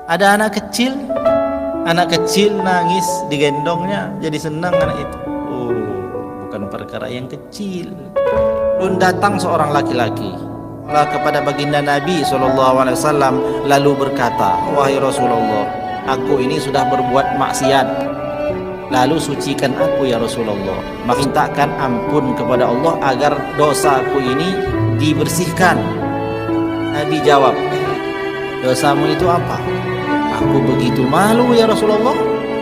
Ada anak kecil nangis digendongnya, jadi senang anak itu. Oh, bukan perkara yang kecil. Pun datang seorang laki-laki kepada baginda Nabi SAW, lalu berkata, wahai Rasulullah, aku ini sudah berbuat maksiat, lalu sucikan aku ya Rasulullah, mintakan ampun kepada Allah agar dosaku ini dibersihkan. Nabi jawab, dosamu itu apa? Aku begitu malu ya Rasulullah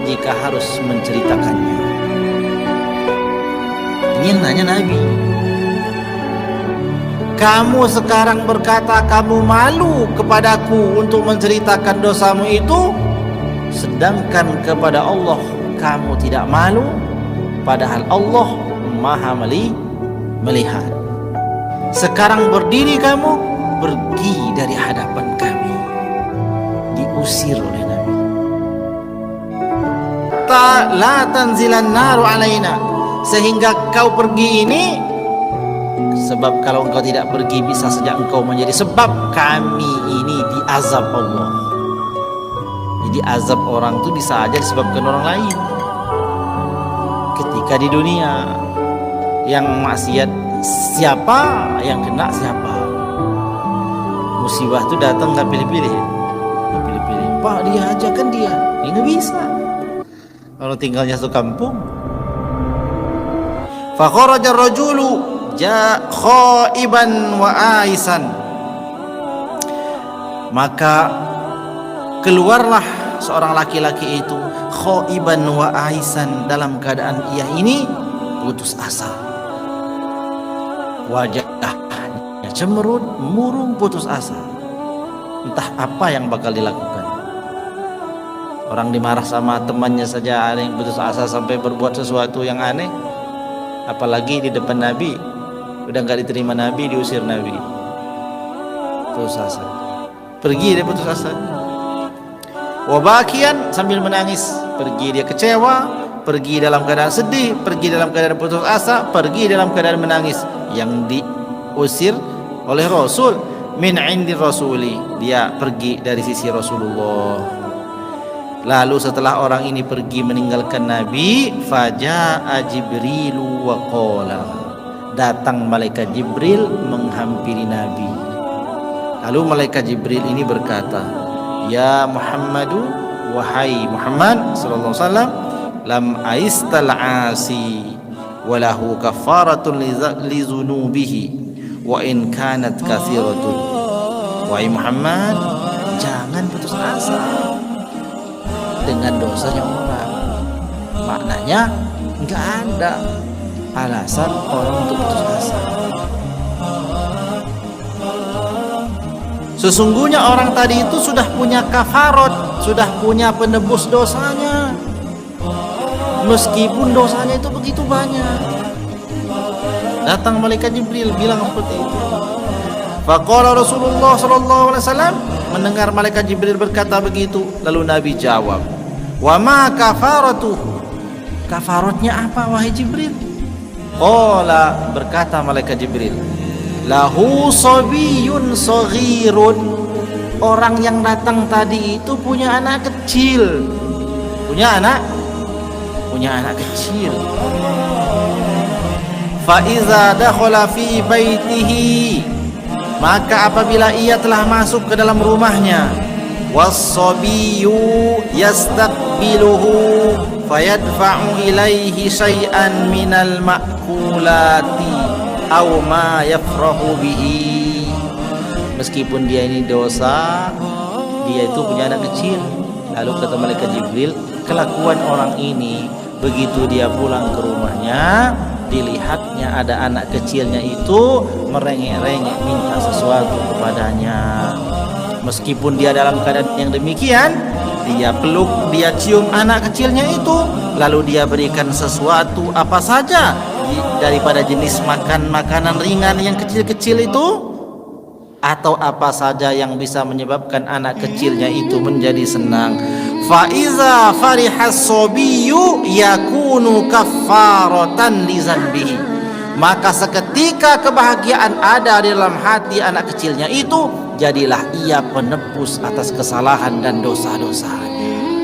jika harus menceritakannya. Ini yang nanya Nabi. Kamu sekarang berkata kamu malu kepadaku untuk menceritakan dosamu itu, sedangkan kepada Allah kamu tidak malu, padahal Allah Maha melihat. Sekarang berdiri kamu, pergi dari hadapan kami. Diusir oleh Nabi. La tanzilan naru alaina, sehingga kau pergi ini, sebab kalau engkau tidak pergi bisa saja engkau menjadi sebab kami ini diazab Allah. Jadi azab orang itu bisa aja disebabkan orang lain. Ketika di dunia yang maksiat siapa, yang kena siapa. Musibah itu datang nggak pilih-pilih. Pak dia aja kan dia nggak bisa. Kalau tinggalnya satu kampung. Fa kharaja ar-rajulu khaiban wa aisan, maka keluarlah seorang laki-laki itu khaiban wa aisan, dalam keadaan ia ini putus asa. Wajahnya cemberut, murung, putus asa. Entah apa yang bakal dilakukan. Orang dimarah sama temannya saja ada yang putus asa sampai berbuat sesuatu yang aneh, apalagi di depan Nabi. Udah nggak diterima Nabi, diusir Nabi, putus asa, pergi dia putus asa. Wabakian, sambil menangis, pergi dia kecewa, pergi dalam keadaan sedih, pergi dalam keadaan putus asa, pergi dalam keadaan menangis. Yang diusir oleh Rasul, min indi rasuli, dia pergi dari sisi Rasulullah. Lalu setelah orang ini pergi meninggalkan Nabi, faja'a Jibrilu wa qala, datang malaikat Jibril menghampiri Nabi. Lalu malaikat Jibril ini berkata, ya Muhammadu, wahai Muhammad sallallahu alaihi wasallam, lam aistal asi walahu kafaratun li zunubihi wa in kanat katsiratun. Wahai Muhammad, jangan putus asa dengan dosanya orang. Maknanya enggak ada alasan orang untuk putus asa. Sesungguhnya orang tadi itu sudah punya kafarat, sudah punya penebus dosanya, meskipun dosanya itu begitu banyak. Datang malaikat Jibril bilang seperti itu. Faqala Rasulullah sallallahu alaihi wasallam, mendengar malaikat Jibril berkata begitu, lalu Nabi jawab, wa ma kafaratuhu, kafaratnya apa wahai Jibril? Qala, berkata malaikat Jibril, lahu sabiyun saghirun, orang yang datang tadi itu punya anak kecil, punya anak kecil. Fa iza dakhala fi baitihi, maka apabila ia telah masuk ke dalam rumahnya, was-sabiyyu yastaqbiluhu fayadfa'u ilaihi syai'an minal ma'kulati aw ma yafrahu bihi, meskipun dia ini dosa, dia itu punya anak kecil. Lalu kata malaikat Jibril, kelakuan orang ini begitu dia pulang ke rumahnya, dilihatnya ada anak kecilnya itu merengek-rengek minta sesuatu kepadanya. Meskipun dia dalam keadaan yang demikian, dia peluk, dia cium anak kecilnya itu, lalu dia berikan sesuatu apa saja daripada jenis makanan ringan yang kecil-kecil itu, atau apa saja yang bisa menyebabkan anak kecilnya itu menjadi senang. Fa iza farihas sabiyyu yakunu kaffaratan li zanbihi, maka seketika kebahagiaan ada di dalam hati anak kecilnya itu jadilah ia penebus atas kesalahan dan dosa-dosanya.